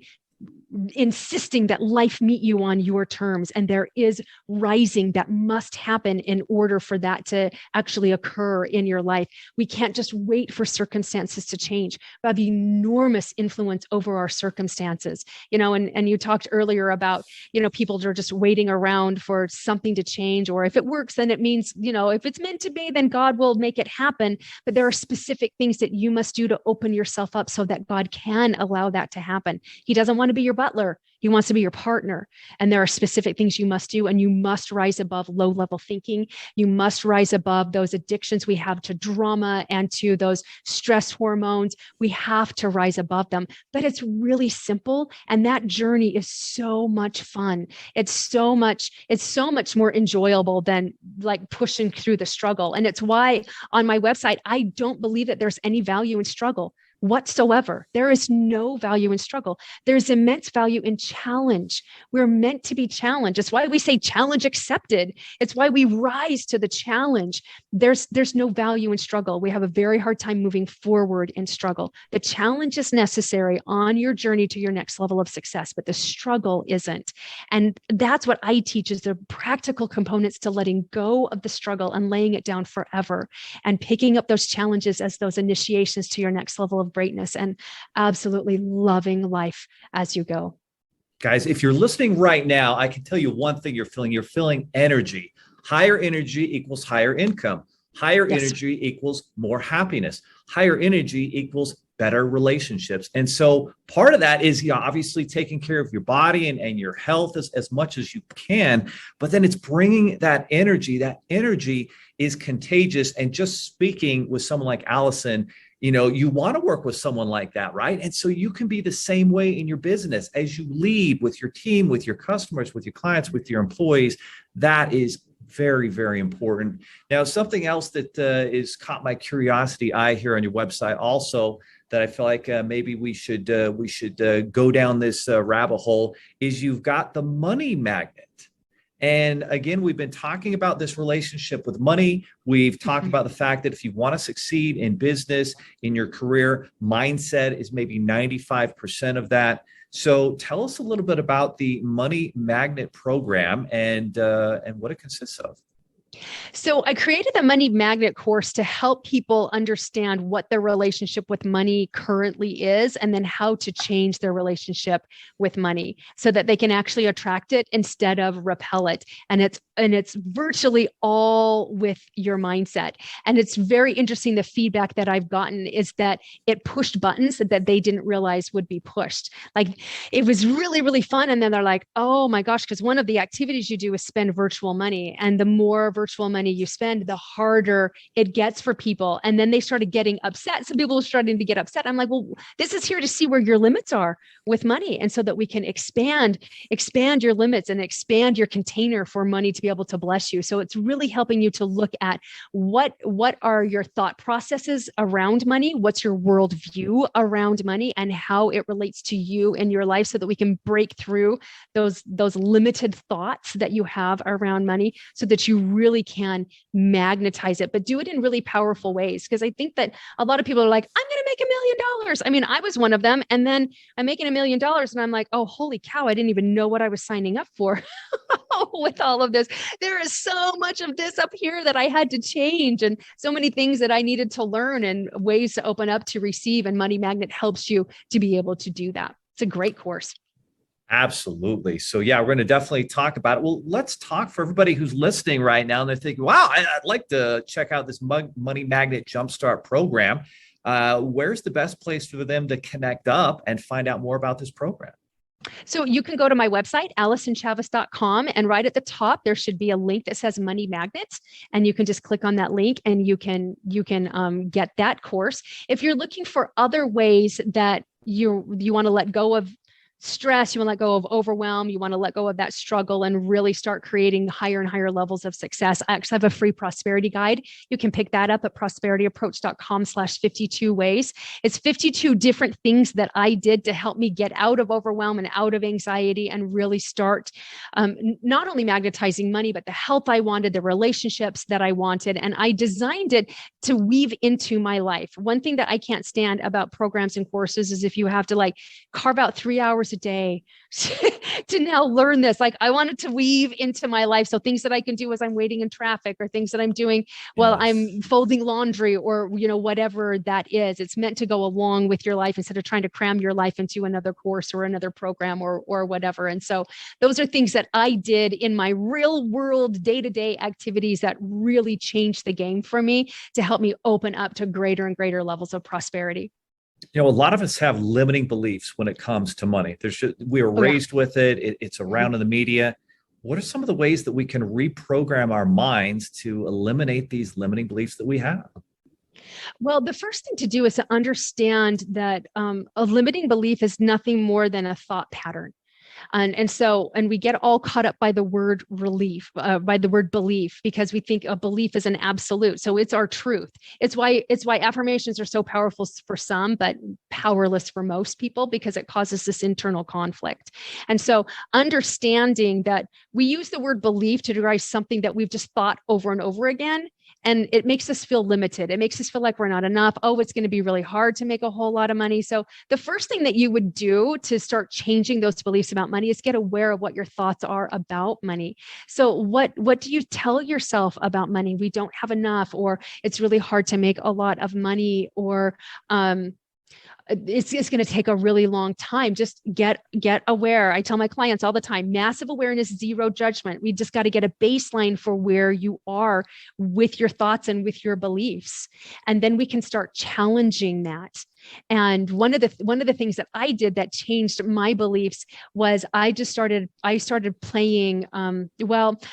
C: insisting that life meet you on your terms. And there is rising that must happen in order for that to actually occur in your life. We can't just wait for circumstances to change. We have enormous influence over our circumstances, and you talked earlier about, people that are just waiting around for something to change, or if it works, then it means, if it's meant to be, then God will make it happen. But there are specific things that you must do to open yourself up so that God can allow that to happen. He doesn't want to be your butler. He wants to be your partner. And there are specific things you must do, and you must rise above low-level thinking. You must rise above those addictions we have to drama and to those stress hormones. We have to rise above them, but it's really simple. And that journey is so much fun. It's so much more enjoyable than pushing through the struggle. And it's why on my website, I don't believe that there's any value in struggle. whatsoever. There is no value in struggle. There's immense value in challenge. We're meant to be challenged. It's why we say challenge accepted. It's why we rise to the challenge. There's no value in struggle. We have a very hard time moving forward in struggle. The challenge is necessary on your journey to your next level of success, but the struggle isn't. And that's what I teach, is the practical components to letting go of the struggle and laying it down forever, and picking up those challenges as those initiations to your next level of greatness, and absolutely loving life as you go.
A: Guys, if you're listening right now, I can tell you one thing you're feeling. You're feeling energy. Higher energy equals higher income. Higher energy equals more happiness. Higher energy equals better relationships. And so part of that is, obviously taking care of your body and your health as much as you can, but then it's bringing that energy. That energy is contagious. And just speaking with someone like Allyson, you want to work with someone like that, right? And so you can be the same way in your business as you lead with your team, with your customers, with your clients, with your employees. That is very, very important. Now, something else that is caught my curiosity eye here on your website also, that I feel like maybe we should go down this rabbit hole, is you've got the money magnet. And again, we've been talking about this relationship with money. We've talked about the fact that if you want to succeed in business, in your career, mindset is maybe 95% of that. So tell us a little bit about the Money Magnet program and what it consists of.
C: So I created the Money Magnet course to help people understand what their relationship with money currently is, and then how to change their relationship with money so that they can actually attract it instead of repel it. And it's virtually all with your mindset. And it's very interesting. The feedback that I've gotten is that it pushed buttons that they didn't realize would be pushed. Like, it was really, really fun. And then they're like, oh my gosh, because one of the activities you do is spend virtual money. And the more virtual money you spend, the harder it gets for people. And then they started getting upset. Some people were starting to get upset. I'm like, well, this is here to see where your limits are with money. And so that we can expand your limits and expand your container for money to be able to bless you. So it's really helping you to look at what are your thought processes around money, what's your worldview around money, and how it relates to you in your life, so that we can break through those limited thoughts that you have around money, so that you really can magnetize it, but do it in really powerful ways. Because I think that a lot of people are like, I'm going to make $1 million. I mean, I was one of them. And then I'm making $1 million and I'm like, oh, holy cow, I didn't even know what I was signing up for with all of this. There is so much of this up here that I had to change, and so many things that I needed to learn, and ways to open up to receive. And Money Magnet helps you to be able to do that. It's a great course.
A: Absolutely. So yeah, we're going to definitely talk about it. Well, let's talk for everybody who's listening right now and they're thinking, wow, I'd like to check out this Money Magnet Jumpstart program. Where's the best place for them to connect up and find out more about this program?
C: So you can go to my website, AllysonChavez.com, and right at the top, there should be a link that says Money Magnets, and you can just click on that link and you can get that course. If you're looking for other ways that you want to let go of stress, you want to let go of overwhelm, you want to let go of that struggle and really start creating higher and higher levels of success, I actually have a free prosperity guide. You can pick that up at prosperityapproach.com/52 ways. It's 52 different things that I did to help me get out of overwhelm and out of anxiety and really start not only magnetizing money, but the health I wanted, the relationships that I wanted. And I designed it to weave into my life. One thing that I can't stand about programs and courses is if you have to like carve out 3 hours a day to now learn this. Like, I wanted to weave into my life. So things that I can do as I'm waiting in traffic, or things that I'm doing while I'm folding laundry, or, whatever that is. It's meant to go along with your life instead of trying to cram your life into another course or another program or whatever. And so those are things that I did in my real world day-to-day activities that really changed the game for me to help me open up to greater and greater levels of prosperity.
A: A lot of us have limiting beliefs when it comes to money. We were raised with it. It's around in the media. What are some of the ways that we can reprogram our minds to eliminate these limiting beliefs that we have?
C: Well, the first thing to do is to understand that a limiting belief is nothing more than a thought pattern. And we get all caught up by the word belief, because we think a belief is an absolute. So it's our truth. It's why affirmations are so powerful for some, but powerless for most people, because it causes this internal conflict. And so understanding that we use the word belief to derive something that we've just thought over and over again. And it makes us feel limited. It makes us feel like we're not enough. Oh, it's going to be really hard to make a whole lot of money. So the first thing that you would do to start changing those beliefs about money is get aware of what your thoughts are about money. So what do you tell yourself about money? We don't have enough, or it's really hard to make a lot of money, or it's going to take a really long time. Just get aware. I tell my clients all the time, massive awareness, zero judgment. We just got to get a baseline for where you are with your thoughts and with your beliefs. And then we can start challenging that. And one of the things that I did that changed my beliefs was I started playing,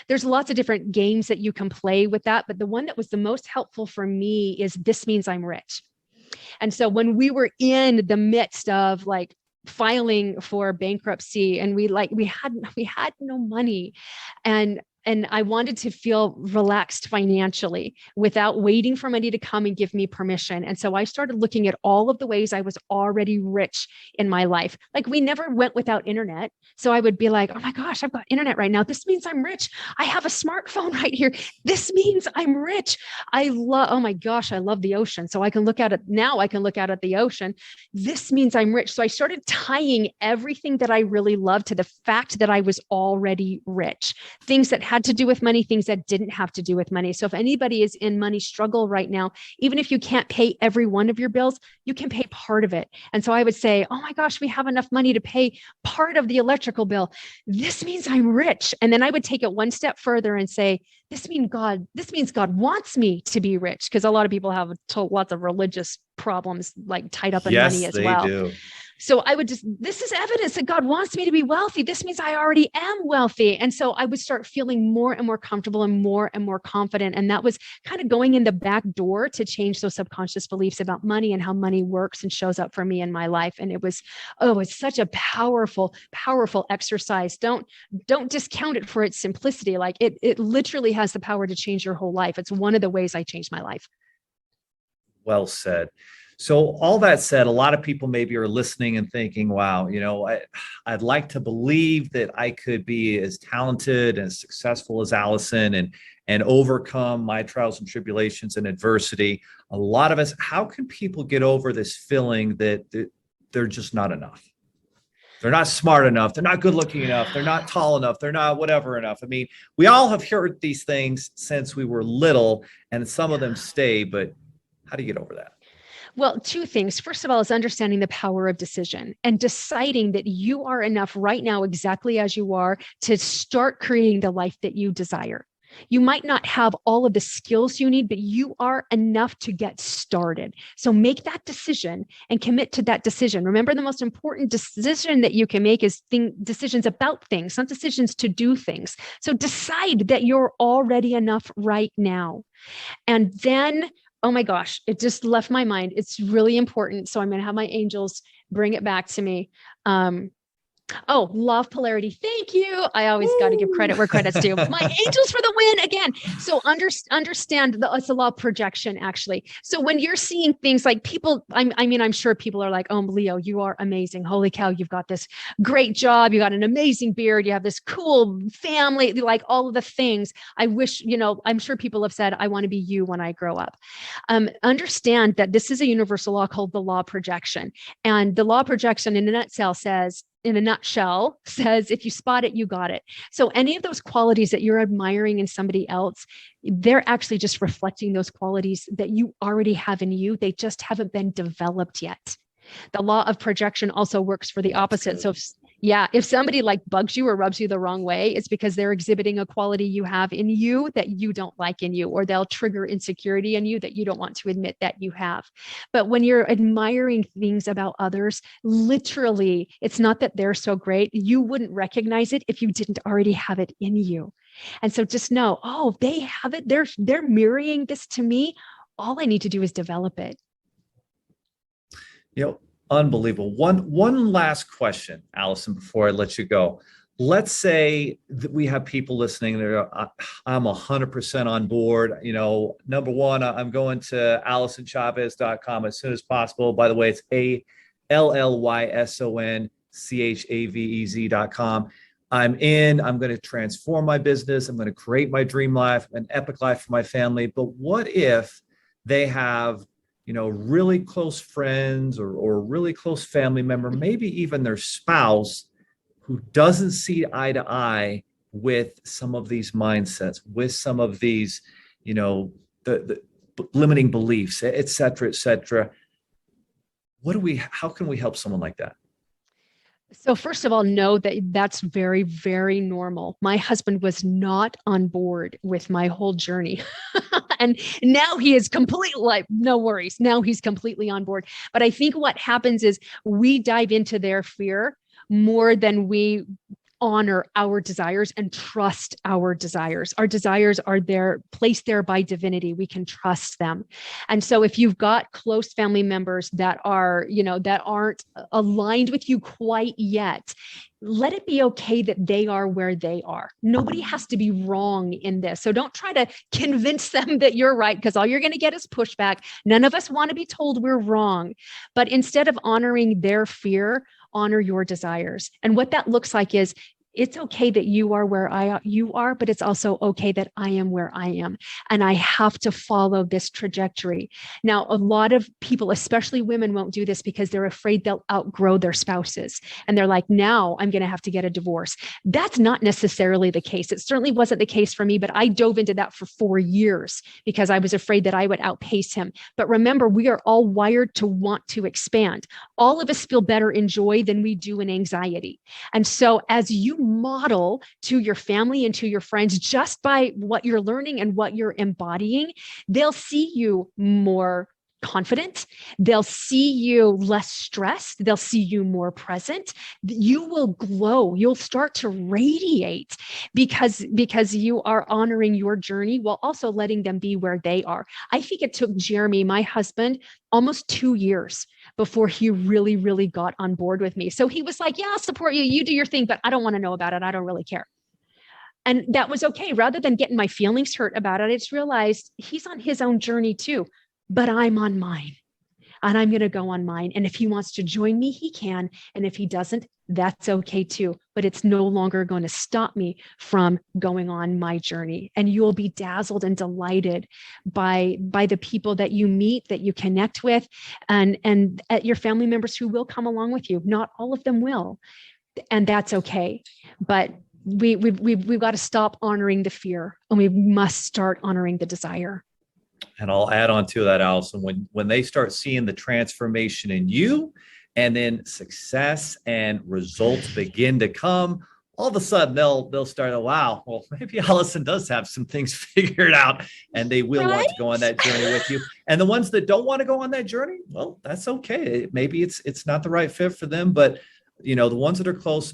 C: there's lots of different games that you can play with that, but the one that was the most helpful for me is This Means I'm Rich. And so when we were in the midst of like filing for bankruptcy, and we had no money, and I wanted to feel relaxed financially without waiting for money to come and give me permission. And so I started looking at all of the ways I was already rich in my life. Like, we never went without internet. So I would be like, oh my gosh, I've got internet right now. This means I'm rich. I have a smartphone right here. This means I'm rich. Oh my gosh, I love the ocean. So I can look at it now. I can look out at the ocean. This means I'm rich. So I started tying everything that I really loved to the fact that I was already rich. Things that had to do with money, things that didn't have to do with money. So if anybody is in money struggle right now, even if you can't pay every one of your bills, you can pay part of it. And so I would say, oh my gosh, we have enough money to pay part of the electrical bill. This means I'm rich. And then I would take it one step further and say, this means God wants me to be rich, because a lot of people have lots of religious problems like tied up in money as well. Yes, they do. So I would this is evidence that God wants me to be wealthy. This means I already am wealthy. And so I would start feeling more and more comfortable and more confident. And that was kind of going in the back door to change those subconscious beliefs about money and how money works and shows up for me in my life. And it's such a powerful, powerful exercise. Don't discount it for its simplicity. Like it literally has the power to change your whole life. It's one of the ways I changed my life.
A: Well said. So all that said, a lot of people maybe are listening and thinking, wow, I'd like to believe that I could be as talented and as successful as Allyson and overcome my trials and tribulations and adversity. A lot of us, how can people get over this feeling that they're just not enough? They're not smart enough. They're not good looking enough. They're not tall enough. They're not whatever enough. I mean, we all have heard these things since we were little, and some of them stay, but how do you get over that?
C: Well, two things. First of all, is understanding the power of decision and deciding that you are enough right now, exactly as you are, to start creating the life that you desire. You might not have all of the skills you need, but you are enough to get started. So make that decision and commit to that decision. Remember, the most important decision that you can make is decisions about things, not decisions to do things. So decide that you're already enough right now. And then, oh my gosh, it just left my mind. It's really important. So I'm going to have my angels bring it back to me. Law of polarity. Thank you. I always got to give credit where credit's due. My angels for the win again. So understand it's a law of projection, actually. So when you're seeing things like people, I'm sure people are like, oh, Leo, you are amazing. Holy cow, you've got this great job. You got an amazing beard. You have this cool family, like all of the things. I wish, I'm sure people have said, I want to be you when I grow up. Understand that this is a universal law called the law of projection. And the law of projection in a nutshell says, if you spot it, you got it. So any of those qualities that you're admiring in somebody else, they're actually just reflecting those qualities that you already have in you. They just haven't been developed yet. The law of projection also works for the opposite. So if somebody like bugs you or rubs you the wrong way, it's because they're exhibiting a quality you have in you that you don't like in you, or they'll trigger insecurity in you that you don't want to admit that you have. But when you're admiring things about others, literally, it's not that they're so great. You wouldn't recognize it if you didn't already have it in you. And so just know, they have it. They're mirroring this to me. All I need to do is develop it.
A: Unbelievable. One last question, Allyson, before I let you go. Let's say that we have people listening. I'm 100% on board. You know, number one, I'm going to AllysonChavez.com as soon as possible. By the way, it's ALLYSONCHAVEZ.com. I'm going to transform my business. I'm going to create my dream life, an epic life for my family. But what if they have, you know, really close friends or a really close family member, maybe even their spouse, who doesn't see eye to eye with some of these mindsets, with some of these, you know, the limiting beliefs, et cetera, et cetera. How can we help someone like that?
C: So first of all, know that that's very, very normal. My husband was not on board with my whole journey. And now he is completely like, no worries. Now he's completely on board. But I think what happens is we dive into their fear more than we honor our desires and trust our desires. Our desires are there, placed there by divinity. We can trust them. And so if you've got close family members that are, you know, that aren't aligned with you quite yet, let it be okay that they are where they are. Nobody has to be wrong in this. So don't try to convince them that you're right, because all you're going to get is pushback. None of us want to be told we're wrong. But instead of honoring their fear, honor your desires. And what that looks like is, it's okay that you are where you are, but it's also okay that I am where I am. And I have to follow this trajectory. Now, a lot of people, especially women, won't do this because they're afraid they'll outgrow their spouses. And they're like, now I'm going to have to get a divorce. That's not necessarily the case. It certainly wasn't the case for me, but I dove into that for 4 years because I was afraid that I would outpace him. But remember, we are all wired to want to expand. All of us feel better in joy than we do in anxiety. And so as you model to your family and to your friends, just by what you're learning and what you're embodying, they'll see you more confident. They'll see you less stressed. They'll see you more present. You will glow. You'll start to radiate because you are honoring your journey while also letting them be where they are. I think it took Jeremy, my husband, almost 2 years before he really, really got on board with me. So he was like, yeah, I'll support you. You do your thing, but I don't want to know about it. I don't really care. And that was okay. Rather than getting my feelings hurt about it, I just realized he's on his own journey too, but I'm on mine. And I'm going to go on mine. And if he wants to join me, he can. And if he doesn't, that's okay too. But it's no longer going to stop me from going on my journey. And you will be dazzled and delighted by the people that you meet, that you connect with, and at your family members who will come along with you. Not all of them will. And that's okay. But we've got to stop honoring the fear, and we must start honoring the desire.
A: And I'll add on to that, Allyson, when they start seeing the transformation in you, and then success and results begin to come, all of a sudden they'll start, wow, well, maybe Allyson does have some things figured out, and they will want to go on that journey with you. And the ones that don't want to go on that journey, well, that's okay. Maybe it's not the right fit for them, but you know, the ones that are close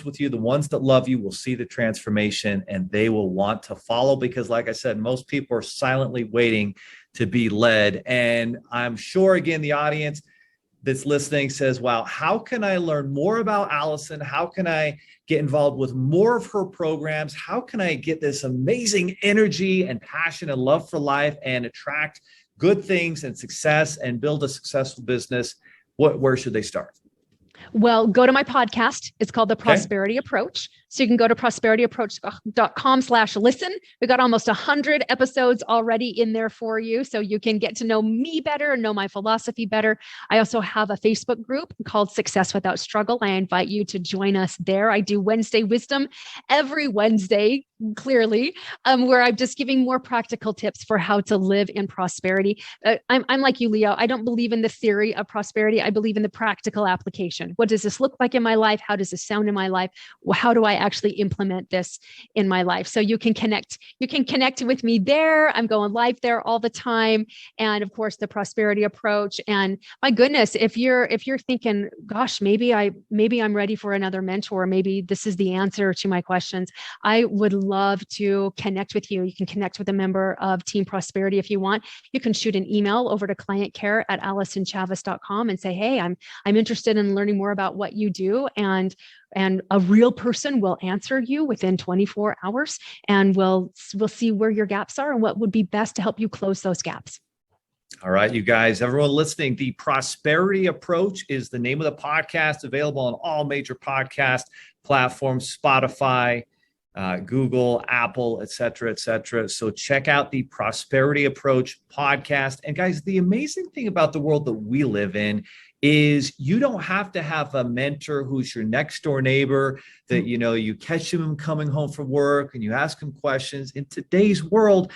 A: with you, the ones that love you will see the transformation, and they will want to follow, because like I said, most people are silently waiting to be led. And I'm sure, again, the audience that's listening says, wow, how can I learn more about Allyson? How can I get involved with more of her programs? How can I get this amazing energy and passion and love for life and attract good things and success and build a successful business? Where should they start?
C: Well, go to my podcast. It's called The Prosperity Approach. So you can go to prosperityapproach.com/listen. We've got almost 100 episodes already in there for you, so you can get to know me better and know my philosophy better. I also have a Facebook group called Success Without Struggle. I invite you to join us there. I do Wednesday Wisdom every Wednesday, clearly, where I'm just giving more practical tips for how to live in prosperity. I'm like you, Leo. I don't believe in the theory of prosperity. I believe in the practical application. What does this look like in my life? How does this sound in my life? How do I actually implement this in my life. So you can connect with me there. I'm going live there all the time. And of course, the prosperity approach. And my goodness, if you're thinking, gosh, maybe I'm ready for another mentor, maybe this is the answer to my questions, I would love to connect with you. You can connect with a member of Team Prosperity if you want. You can shoot an email over to clientcare@AllysonChavez.com and say, hey, I'm interested in learning more about what you do. And a real person will answer you within 24 hours, and we'll see where your gaps are and what would be best to help you close those gaps.
A: All right, you guys, everyone listening, The Prosperity Approach is the name of the podcast, available on all major podcast platforms, Spotify, Google, Apple, et cetera, et cetera. So check out The Prosperity Approach podcast. And guys, the amazing thing about the world that we live in is you don't have to have a mentor who's your next door neighbor that, you catch him coming home from work and you ask him questions. In today's world,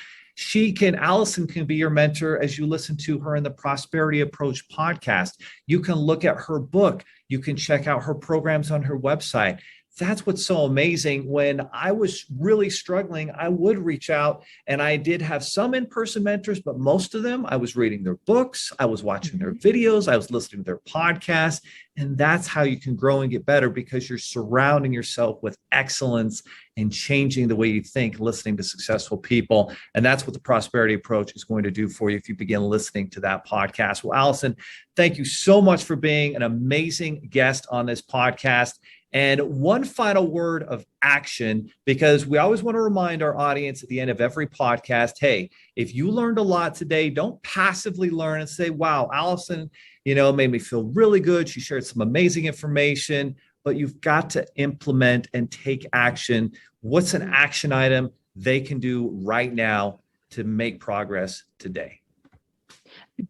A: Allyson can be your mentor as you listen to her in the Prosperity Approach podcast. You can look at her book. You can check out her programs on her website. That's what's so amazing. When I was really struggling, I would reach out, and I did have some in-person mentors, but most of them, I was reading their books, I was watching their videos, I was listening to their podcasts. And that's how you can grow and get better, because you're surrounding yourself with excellence and changing the way you think, listening to successful people. And that's what the Prosperity Approach is going to do for you if you begin listening to that podcast. Well, Allyson, thank you so much for being an amazing guest on this podcast. And one final word of action, because we always want to remind our audience at the end of every podcast, hey, if you learned a lot today, don't passively learn and say, wow, Allyson, made me feel really good. She shared some amazing information, but you've got to implement and take action. What's an action item they can do right now to make progress today?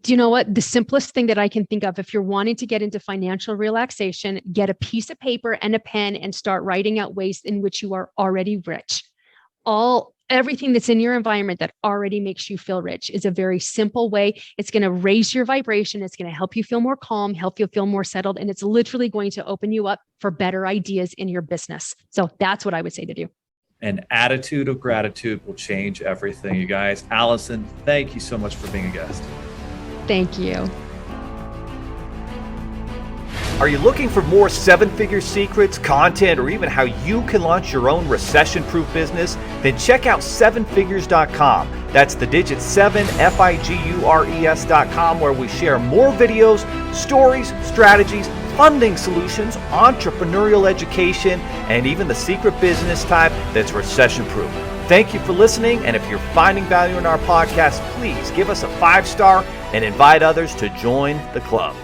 C: Do you know what? The simplest thing that I can think of, if you're wanting to get into financial relaxation, get a piece of paper and a pen and start writing out ways in which you are already rich. Everything that's in your environment that already makes you feel rich is a very simple way. It's going to raise your vibration. It's going to help you feel more calm, help you feel more settled. And it's literally going to open you up for better ideas in your business. So that's what I would say to do.
A: An attitude of gratitude will change everything, you guys. Allyson, thank you so much for being a guest.
C: Thank you.
B: Are you looking for more seven-figure secrets, content, or even how you can launch your own recession-proof business? Then check out sevenfigures.com. That's the digit 7, Figures.com, where we share more videos, stories, strategies, funding solutions, entrepreneurial education, and even the secret business type that's recession-proof. Thank you for listening, and if you're finding value in our podcast, please give us a 5-star and invite others to join the club.